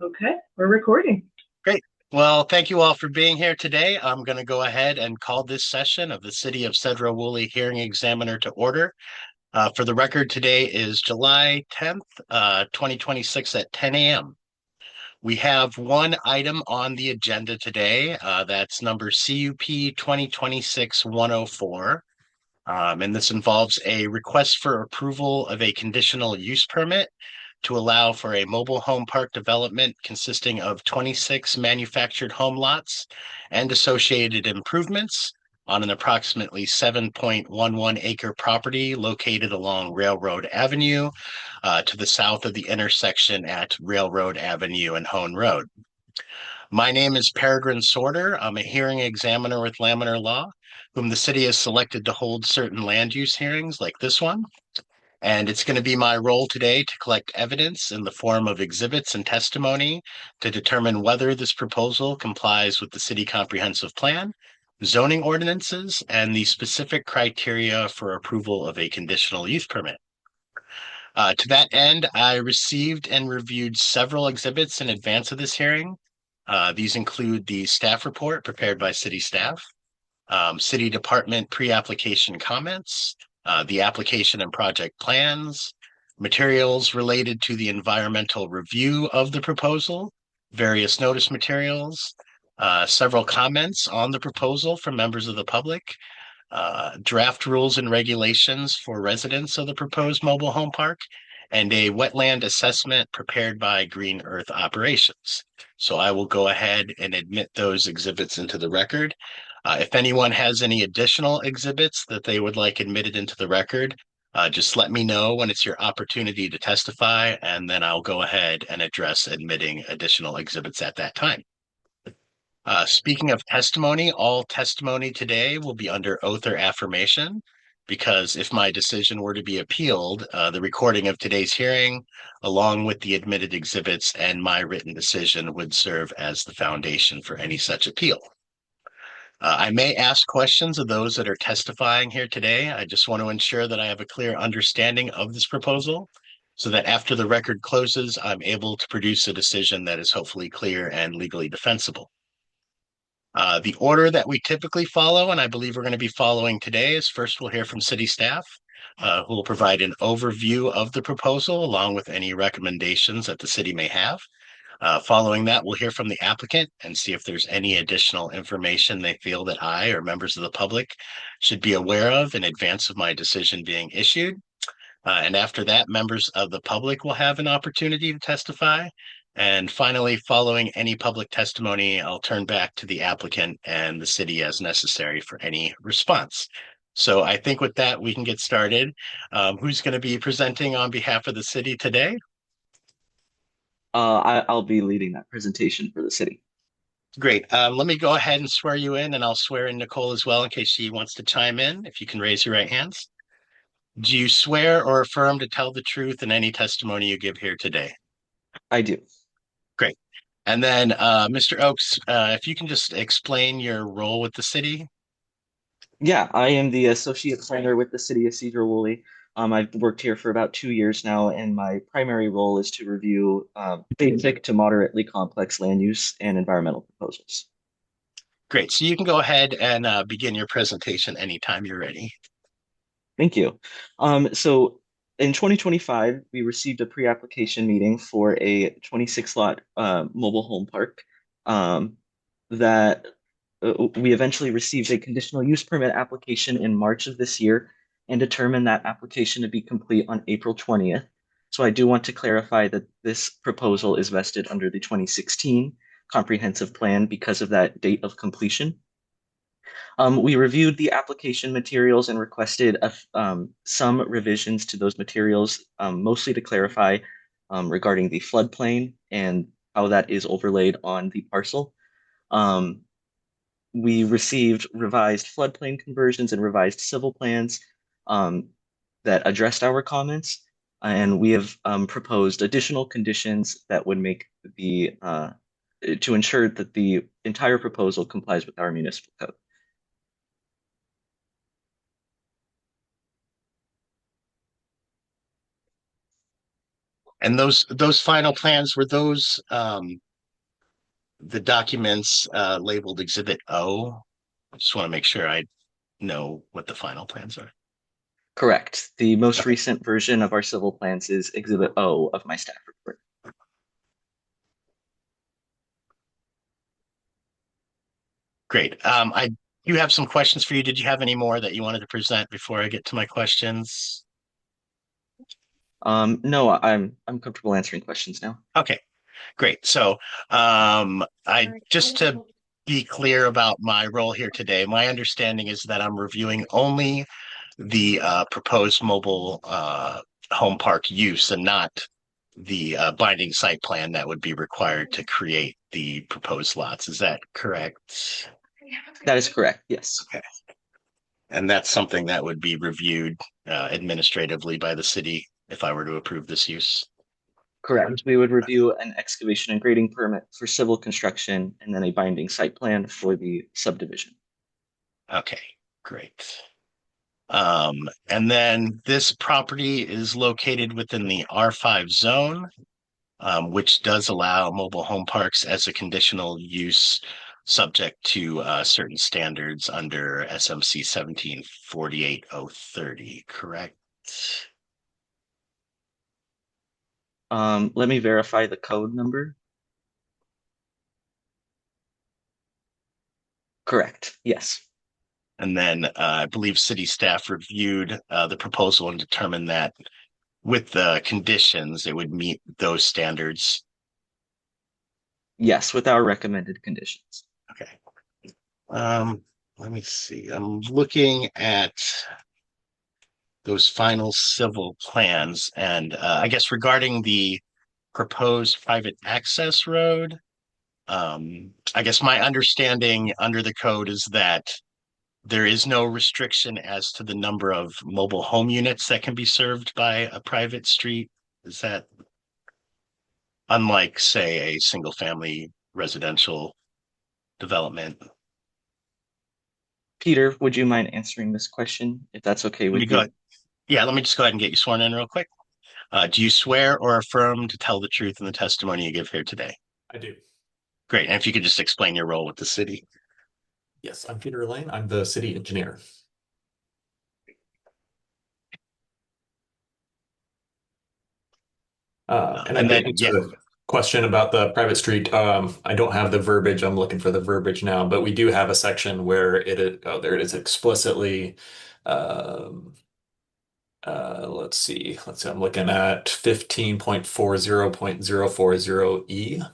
Okay, we're recording. Great. Well, thank you all for being here today. I'm going to go ahead and call this session of the City of Sedro-Woolley Hearing Examiner to order. For the record, today is July 10th, 2026 at 10 a.m. We have one item on the agenda today. That's number CUP 2026-104. And this involves a request for approval of a conditional use permit to allow for a mobile home park development consisting of 26 manufactured home lots and associated improvements on an approximately 7.11 acre property located along Railroad Avenue to the south of the intersection at Railroad Avenue and Hone Road. My name is Peregrine Sorter. I'm a hearing examiner with Laminar Law, whom the city has selected to hold certain land use hearings like this one. And it's going to be my role today to collect evidence in the form of exhibits and testimony to determine whether this proposal complies with the city comprehensive plan, zoning ordinances, and the specific criteria for approval of a conditional use permit. To that end, I received and reviewed several exhibits in advance of this hearing. These include the staff report prepared by city staff, city department pre-application comments, the application and project plans, materials related to the environmental review of the proposal, various notice materials, several comments on the proposal from members of the public, draft rules and regulations for residents of the proposed mobile home park, and a wetland assessment prepared by Green Earth Operations. So I will go ahead and admit those exhibits into the record. If anyone has any additional exhibits that they would like admitted into the record, just let me know when it's your opportunity to testify, and then I'll go ahead and address admitting additional exhibits at that time. Speaking of testimony, all testimony today will be under oath or affirmation, because if my decision were to be appealed, the recording of today's hearing, along with the admitted exhibits and my written decision, would serve as the foundation for any such appeal. I may ask questions of those that are testifying here today. I just want to ensure that I have a clear understanding of this proposal so that after the record closes, I'm able to produce a decision that is hopefully clear and legally defensible. The order that we typically follow, and I believe we're going to be following today, is first we'll hear from city staff, who will provide an overview of the proposal along with any recommendations that the city may have. Following that, we'll hear from the applicant and see if there's any additional information they feel that I or members of the public should be aware of in advance of my decision being issued. And after that, members of the public will have an opportunity to testify. And finally, following any public testimony, I'll turn back to the applicant and the city as necessary for any response. So I think with that, we can get started. Who's going to be presenting on behalf of the city today? I'll be leading that presentation for the city. Great. Let me go ahead and swear you in, and I'll swear in Nicole as well in case she wants to chime in. If you can raise your right hands. Do you swear or affirm to tell the truth in any testimony you give here today? I do. Great. And then, Mr. Oakes, if you can just explain your role with the city. Yeah, I am the associate planner with the city of Sedro-Woolley. I've worked here for about 2 years now, and my primary role is to review basic to moderately complex land use and environmental proposals. Great. So you can go ahead and begin your presentation anytime you're ready. Thank you. So in 2025, we received a pre-application meeting for a 26 lot mobile home park that we eventually received a conditional use permit application in March of this year and determined that application to be complete on April 20th. So I do want to clarify that this proposal is vested under the 2016 comprehensive plan because of that date of completion. We reviewed the application materials and requested some revisions to those materials, mostly to clarify regarding the floodplain and how that is overlaid on the parcel. We received revised floodplain conversions and revised civil plans that addressed our comments, and we have proposed additional conditions that would make to ensure that the entire proposal complies with our municipal code. And those final plans were those the documents labeled Exhibit O. I just want to make sure I know what the final plans are. Correct. The most Okay, recent version of our civil plans is Exhibit O of my staff report. great. I do have some questions for you. Did you have any more that you wanted to present before I get to my questions? No, I'm comfortable answering questions now. Okay, great. So, I just to be clear about my role here today, my understanding is that I'm reviewing only the proposed mobile home park use and not the binding site plan that would be required to create the proposed lots. Is that correct? That is correct. Yes. Okay. And that's something that would be reviewed administratively by the city if I were to approve this use. Correct. We would review an excavation and grading permit for civil construction and then a binding site plan for the subdivision. Okay, great. And then this property is located within the R5 zone, which does allow mobile home parks as a conditional use subject to certain standards under SMC 1748030, correct? Let me verify the code number. Correct. Yes. And then I believe city staff reviewed the proposal and determined that with the conditions, it would meet those standards. Yes, with our recommended conditions. Okay. Let me see. I'm looking at those final civil plans, and I guess regarding the proposed private access road, I guess my understanding under the code is that there is no restriction as to the number of mobile home units that can be served by a private street. Is that unlike, say, a single family residential development? Peter, would you mind answering this question if that's okay Let me with go you? ahead. Yeah, let me just go ahead and get you sworn in real quick. Do you swear or affirm to tell the truth in the testimony you give here today? I do. Great. And if you could just explain your role with the city. Yes, I'm Peter Lane. I'm the city engineer. And I And can then, answer yeah, the question about the private street. I don't have the verbiage. I'm looking for the verbiage now, but we do have a section where oh, there it is explicitly. Um, let's see. I'm looking at 15.40.040E,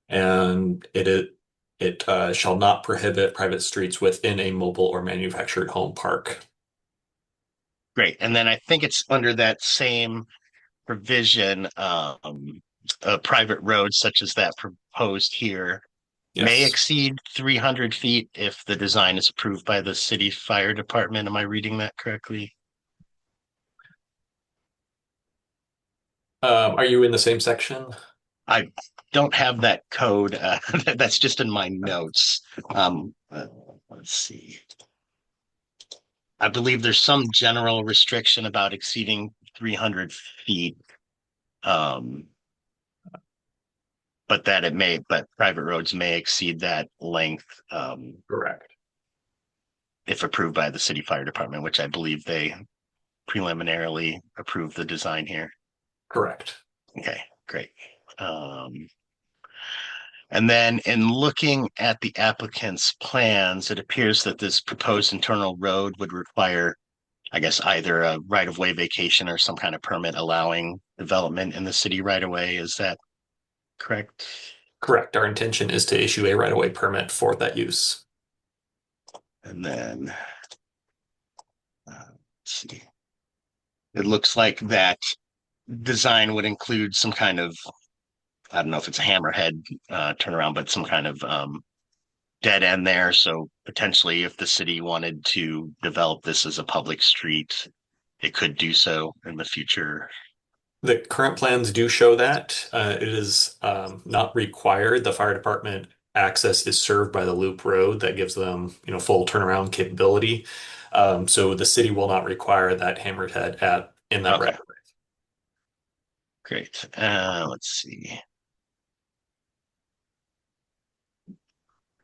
and it shall not prohibit private streets within a mobile or manufactured home park. great. And then I think it's under that same provision, a private road such as that proposed here may Yes. exceed 300 feet if the design is approved by the city fire department. Am I reading that correctly? Are you in the same section? I don't have that code. That's just in my notes. Let's see. I believe there's some general restriction about exceeding 300 feet. Um, but private roads may exceed that length, Correct. if approved by the city fire department, which I believe they preliminarily approved the design here. Correct. Okay, great. Um, and then in looking at the applicant's plans, it appears that this proposed internal road would require, I guess, either a right-of-way vacation or some kind of permit allowing development in the city right away. Is that correct? Correct. Our intention is to issue a right-of-way permit for that use. And then let's see. It looks like that design would include some kind of, I don't know if it's a hammerhead turnaround, but some kind of dead end there. So potentially, if the city wanted to develop this as a public street, it could do so in the future. The current plans do show that. It is not required. The fire department access is served by the loop road that gives them, full turnaround capability. So the city will not require that hammerhead in that right Okay. of way. Great. Let's see.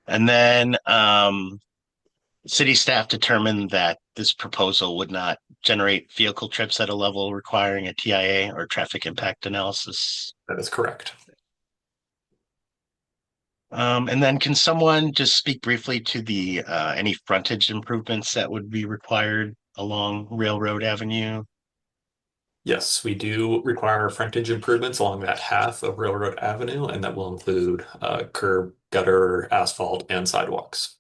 And then city staff determined that this proposal would not generate vehicle trips at a level requiring a TIA or traffic impact analysis. That is correct. And then can someone just speak briefly to the any frontage improvements that would be required along Railroad Avenue? Yes, we do require frontage improvements along that half of Railroad Avenue, and that will include curb, gutter, asphalt, and sidewalks.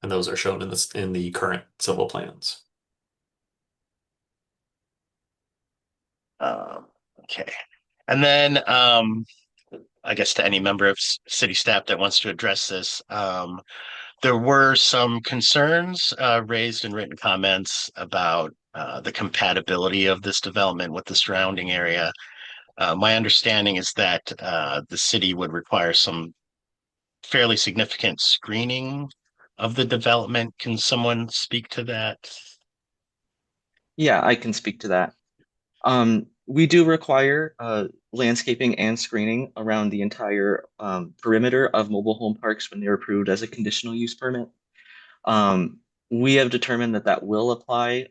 And those are shown in the current civil plans. Um, okay. And then I guess to any member of city staff that wants to address this, there were some concerns raised in written comments about the compatibility of this development with the surrounding area. My understanding is that the city would require some fairly significant screening of the development. Can someone speak to that? Yeah, I can speak to that. We do require landscaping and screening around the entire perimeter of mobile home parks when they're approved as a conditional use permit. Um, we have determined that that will apply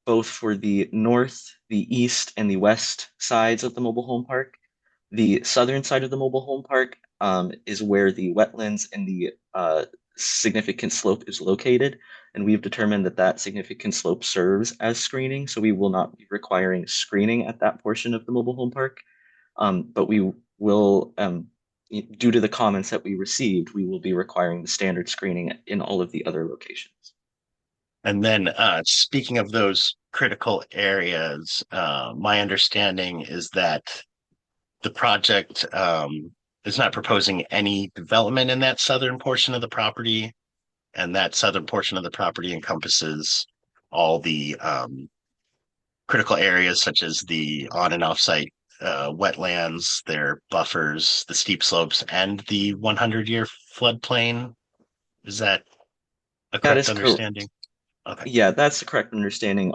both for the north, the east, and the west sides of the mobile home park. The southern side of the mobile home park is where the wetlands and the significant slope is located, and we've determined that that significant slope serves as screening, so we will not be requiring screening at that portion of the mobile home park. But we will, due to the comments that we received, we will be requiring the standard screening in all of the other locations. And then speaking of those critical areas, my understanding is that the project is not proposing any development in that southern portion of the property, and that southern portion of the property encompasses all the critical areas such as the on and off site wetlands, their buffers, the steep slopes, and the 100-year floodplain. Is that a That correct is correct. understanding? Okay, Yeah, that's the correct understanding.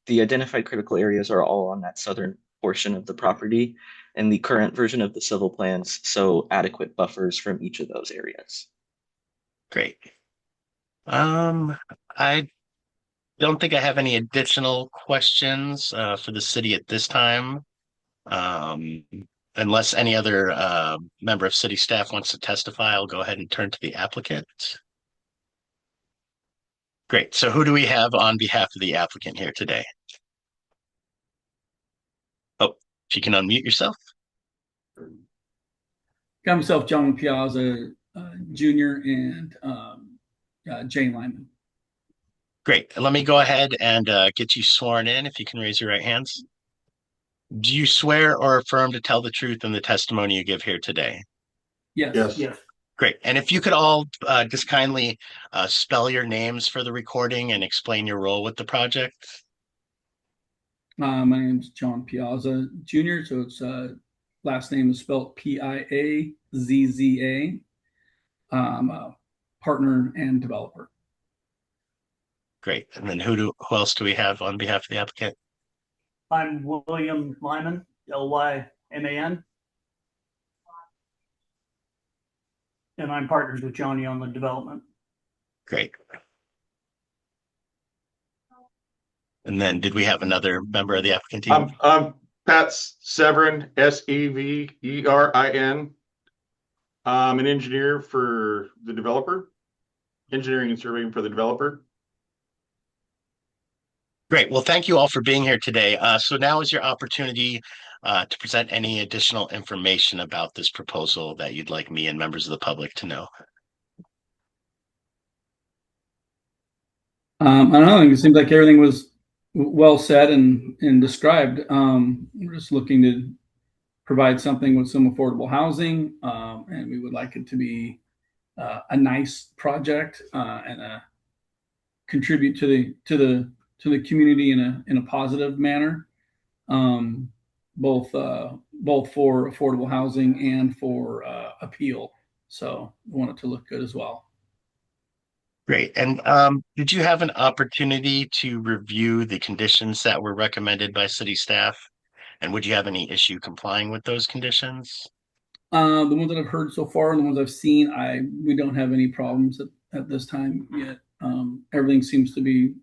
The identified critical areas are all on that southern portion of the property and the current version of the civil plans, so adequate buffers from each of those areas. great. I don't think I have any additional questions for the city at this time. Um, unless any other member of city staff wants to testify, I'll go ahead and turn to the applicant. Great. So who do we have on behalf of the applicant here today? Oh, if you can unmute yourself. Got himself John Piazza Jr. and Jay Lyman. Great. Let me go ahead and get you sworn in if you can raise your right hands. Do you swear or affirm to tell the truth in the testimony you give here today? Yes. Yes. Yes. Great. And if you could all just kindly spell your names for the recording and explain your role with the project. My name is John Piazza Jr. So it's last name is spelled Piazza. I'm a partner and developer. Great. And then who else do we have on behalf of the applicant? I'm William Lyman, Lyman, and I'm partners with Johnny on the development. Great. And then did we have another member of the applicant team? I'm Pat Severin, Severin. I'm an engineer for the developer, engineering and surveying for the developer. Great. Well, thank you all for being here today. So now is your opportunity to present any additional information about this proposal that you'd like me and members of the public to know. I don't know. It seems like everything was well said and described. We're just looking to provide something with some affordable housing, and we would like it to be a nice project and contribute to the community in a positive manner, both for affordable housing and for appeal. So we want it to look good as well. Great. And did you have an opportunity to review the conditions that were recommended by city staff And would you have any issue complying with those conditions? The ones that I've heard so far and the ones I've seen, we don't have any problems at this time yet. Everything seems to be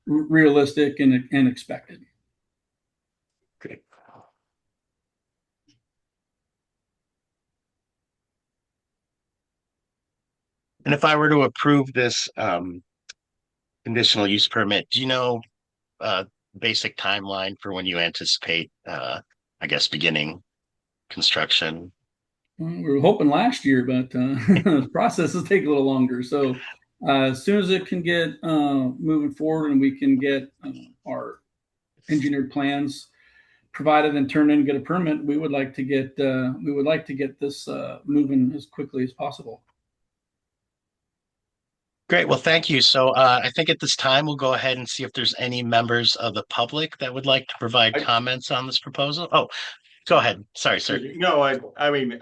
realistic and expected. Great. And if I were to approve this conditional use permit, do you know basic timeline for when you anticipate, I guess, beginning construction? We were hoping last year, but the processes take a little longer. So as soon as it can get moving forward and we can get our engineered plans provided and turned in and get a permit, we would like to get this moving as quickly as possible. Great. Well, thank you. So I think at this time we'll go ahead and see if there's any members of the public that would like to provide comments on this proposal. Oh, go ahead. Sorry, sir. No, I mean,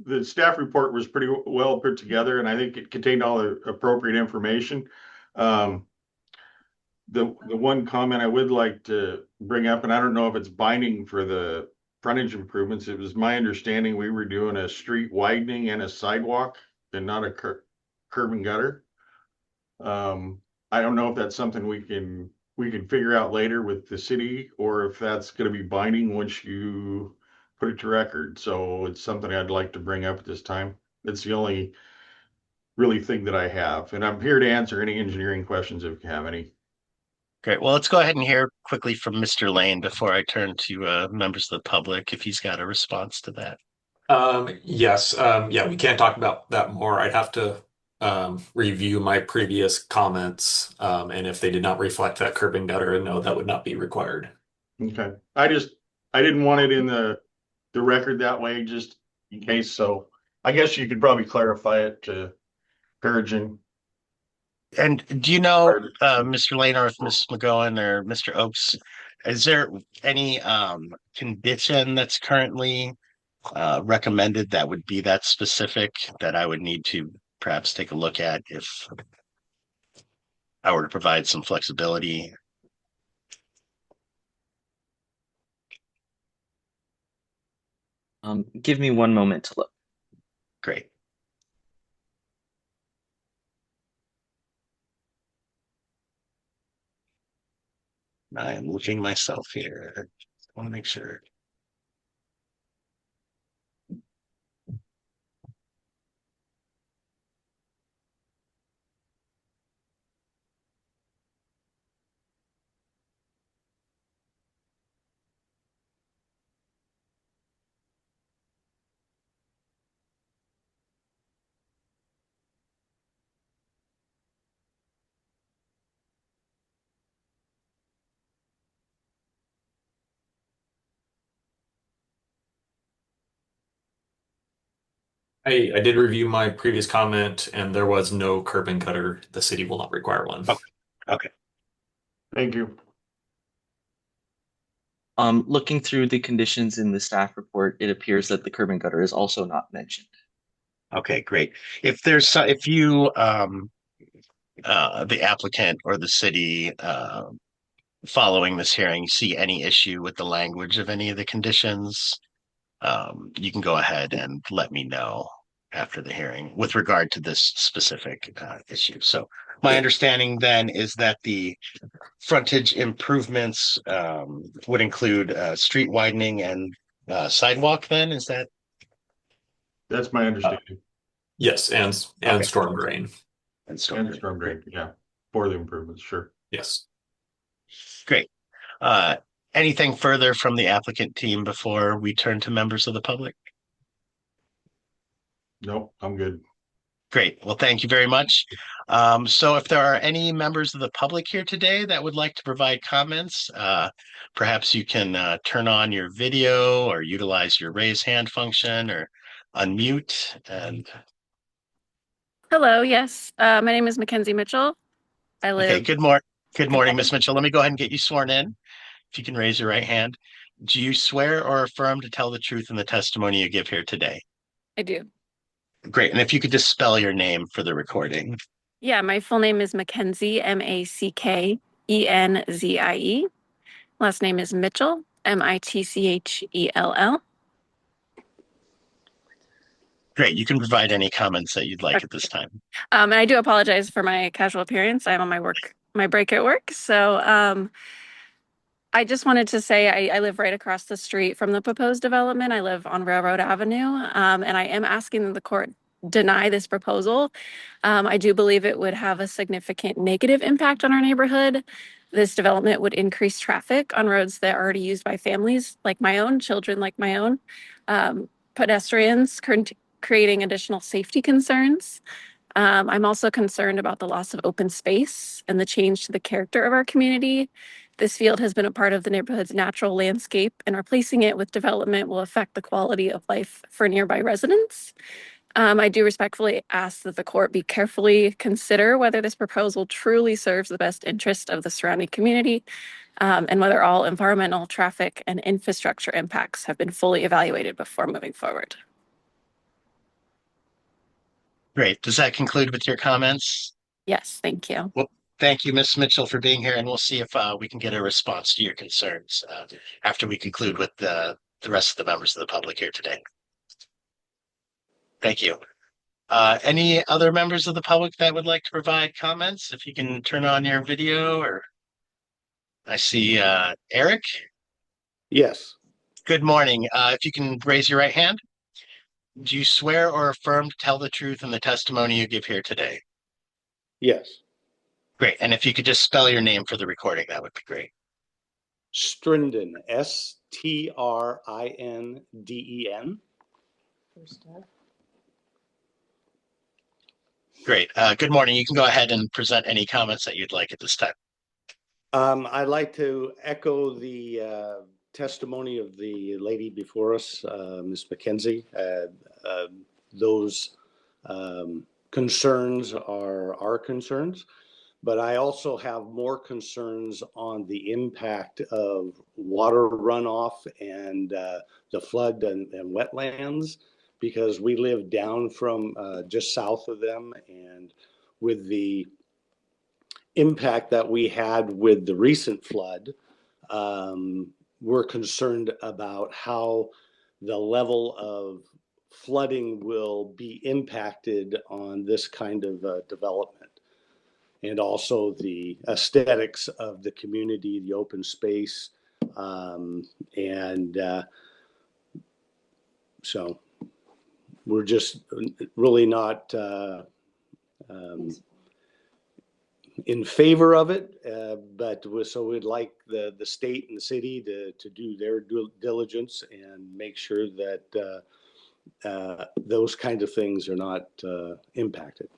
the staff report was pretty well put together, and I think it contained all the appropriate information. The one comment I would like to bring up, and I don't know if it's binding for the frontage improvements. It was my understanding we were doing a street widening and a sidewalk and not a curb and gutter. I don't know if that's something we can figure out later with the city, or if that's going to be binding once you put it to record. So it's something I'd like to bring up at this time. That's the only really thing that I have, and I'm here to answer any engineering questions if you have any. Great. Well, let's go ahead and hear quickly from Mr. Lane before I turn to members of the public if he's got a response to that. Yes. Yeah, we can talk about that more. I'd have to review my previous comments, and if they did not reflect that curb and gutter, no, that would not be required. Okay. I didn't want it in the record that way, just in case. So I guess you could probably clarify it to Perigin. And do you know, Mr. Lane, or if Ms. McGowan or Mr. Oakes, is there any condition that's currently recommended that would be that specific that I would need to perhaps take a look at if I were to provide some flexibility? Give me one moment to look. Great. I am looking myself here. I want to make sure. I did review my previous comment, and there was no curb and gutter. The city will not require one. Okay. Thank you. Looking through the conditions in the staff report, it appears that the curb and gutter is also not mentioned. Okay, great. If you the applicant or the city following this hearing see any issue with the language of any of the conditions, you can go ahead and let me know after the hearing with regard to this specific issue. So my understanding then is that the frontage improvements would include street widening and sidewalk then, is that? That's my understanding. Yes, and Okay. storm drain. And storm And storm drain, yeah, for the improvements, sure. Yes. Great. Anything further from the applicant team before we turn to members of the public? Nope, I'm good. Great. Well, thank you very much. So if there are any members of the public here today that would like to provide comments, perhaps you can turn on your video or utilize your raise hand function or unmute. And Hello, yes. My name is Mackenzie Mitchell. I live. okay, good morning, Ms. Mitchell. Let me go ahead and get you sworn in. If you can raise your right hand. Do you swear or affirm to tell the truth in the testimony you give here today? I do. Great. And if you could just spell your name for the recording. Yeah, my full name is Mackenzie, Mackenzie. Last name is Mitchell, Mitchell. Great. You can provide any comments that you'd like at this time. And I do apologize for my casual appearance. I'm on my break at work. So I just wanted to say I live right across the street from the proposed development. I live on Railroad Avenue, and I am asking that the court deny this proposal. I do believe it would have a significant negative impact on our neighborhood. This development would increase traffic on roads that are already used by families like my own, children like my own, pedestrians, creating additional safety concerns. I'm also concerned about the loss of open space and the change to the character of our community. This field has been a part of the neighborhood's natural landscape, and replacing it with development will affect the quality of life for nearby residents. I do respectfully ask that the court be carefully consider whether this proposal truly serves the best interest of the surrounding community, and whether all environmental, traffic, and infrastructure impacts have been fully evaluated before moving forward. Great. Does that conclude with your comments? Yes, thank you. Well, thank you, Ms. Mitchell, for being here, and we'll see if we can get a response to your concerns after we conclude with the rest of the members of the public here today. Thank you. Any other members of the public that would like to provide comments? If you can turn on your video, or I see Eric. Yes. Good morning. If you can raise your right hand. Do you swear or affirm to tell the truth in the testimony you give here today? Yes. Great. And if you could just spell your name for the recording, that would be great. Strinden, Strinden. Great. Good morning. You can go ahead and present any comments that you'd like at this time. I'd like to echo the testimony of the lady before us, Ms. McKenzie. Those concerns are our concerns, but I also have more concerns on the impact of water runoff and the flood and wetlands, because we live down from just south of them, and with the impact that we had with the recent flood, we're concerned about how the level of flooding will be impacted on this kind of development, and also the aesthetics of the community, the open space, and so we're just really not in favor of it, but so we'd like the state and the city to do their due diligence and make sure that those kinds of things are not impacted.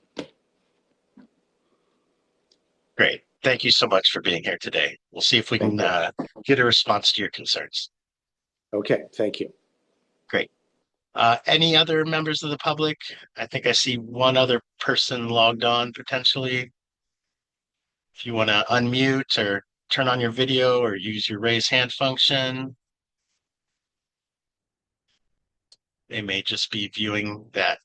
Great. Thank you so much for being here today. We'll see if we can get a response to your concerns. Okay, thank you. Great. Any other members of the public? I think I see one other person logged on potentially. If you want to unmute or turn on your video or use your raise hand function. They may just be viewing that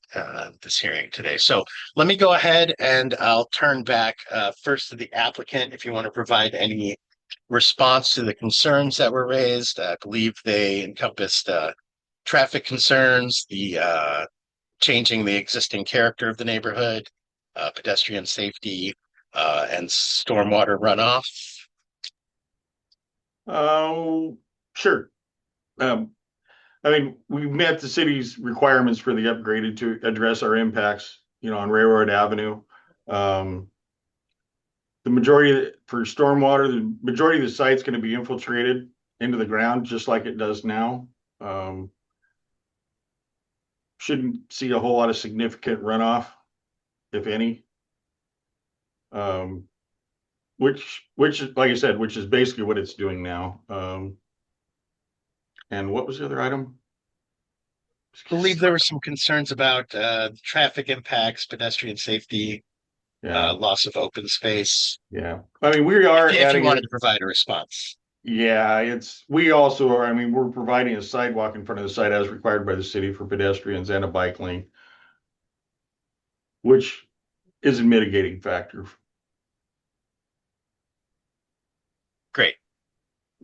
this hearing today. So let me go ahead and I'll turn back first to the applicant if you want to provide any response to the concerns that were raised. I believe they encompassed traffic concerns, the changing the existing character of the neighborhood, pedestrian safety, and stormwater runoff. Sure. I mean, we met the city's requirements for the upgraded to address our impacts, on Railroad Avenue. The majority for stormwater, the majority of the site's going to be infiltrated into the ground just like it does now. Shouldn't see a whole lot of significant runoff, if any. Which, like I said, which is basically what it's doing now. And what was the other item? I believe there were some concerns about traffic impacts, pedestrian safety, loss of open space. Yeah. I mean, we are if adding. You wanted to provide a response. Yeah, we also are. I mean, we're providing a sidewalk in front of the site as required by the city for pedestrians and a bike lane, which is a mitigating factor. Great.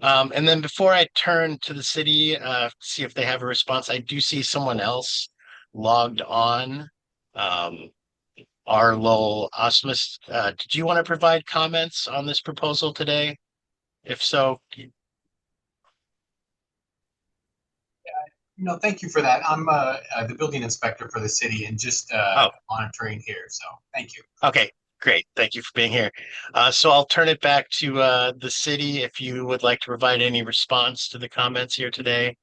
And then before I turn to the city, see if they have a response, I do see someone else logged on. Um, Arlo Osmus, did you want to provide comments on this proposal today? If so, No, thank you for that. I'm the building inspector for the city and just oh, monitoring here. So thank you. okay, great. Thank you for being here. So I'll turn it back to the city if you would like to provide any response to the comments here today.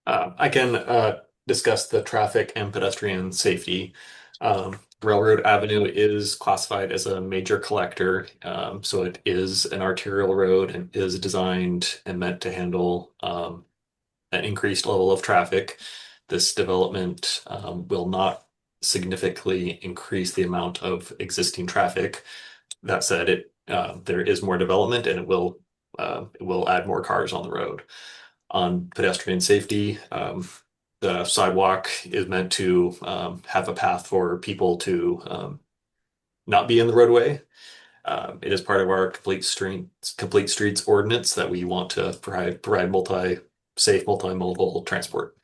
I can discuss the traffic and pedestrian safety. Railroad Avenue is classified as a major collector, so it is an arterial road and is designed and meant to handle an increased level of traffic. This development will not significantly increase the amount of existing traffic. That said, there is more development and it will add more cars on the road. On pedestrian safety, the sidewalk is meant to have a path for people to not be in the roadway. It is part of our complete streets ordinance that we want to provide safe multimodal transport.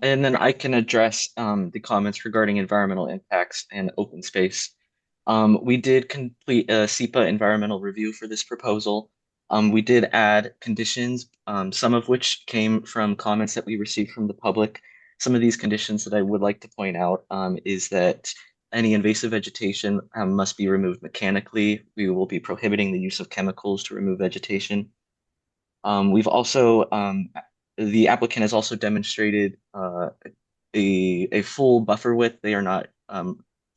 And then I can address the comments regarding environmental impacts and open space. We did complete a SEPA environmental review for this proposal. We did add conditions, some of which came from comments that we received from the public. Some of these conditions that I would like to point out is that any invasive vegetation must be removed mechanically. We will be prohibiting the use of chemicals to remove vegetation. We've also the applicant has also demonstrated a full buffer width. They are not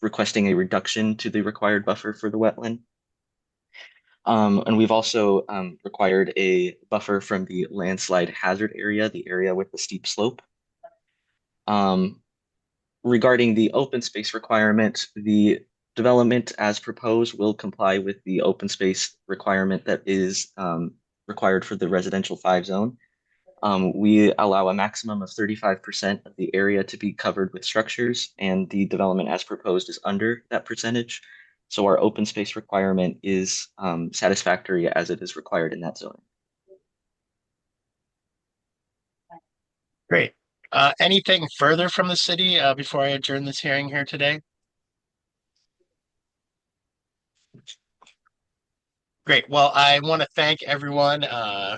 requesting a reduction to the required buffer for the wetland. And we've also required a buffer from the landslide hazard area, the area with the steep slope. Regarding the open space requirement, the development as proposed will comply with the open space requirement that is required for the residential 5 zone. We allow a maximum of 35% of the area to be covered with structures, and the development as proposed is under that percentage. So our open space requirement is satisfactory as it is required in that zone. Great. Anything further from the city before I adjourn this hearing here today? Great. Well, I want to thank everyone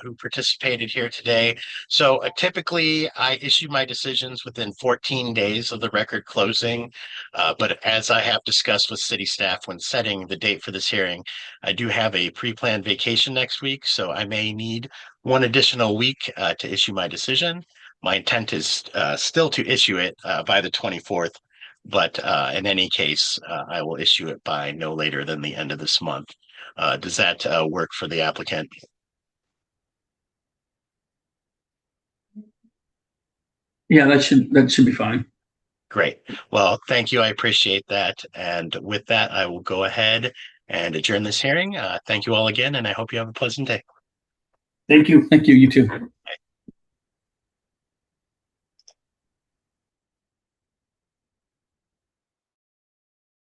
who participated here today. So typically I issue my decisions within 14 days of the record closing. But as I have discussed with city staff when setting the date for this hearing, I do have a pre-planned vacation next week, so I may need one additional week to issue my decision. My intent is still to issue it by the 24th, but in any case, I will issue it by no later than the end of this month. Does that work for the applicant? Yeah, that should be fine. Great. Well, thank you. I appreciate that. And with that, I will go ahead and adjourn this hearing. Thank you all again, and I hope you have a pleasant day. Thank you. Thank you. You too.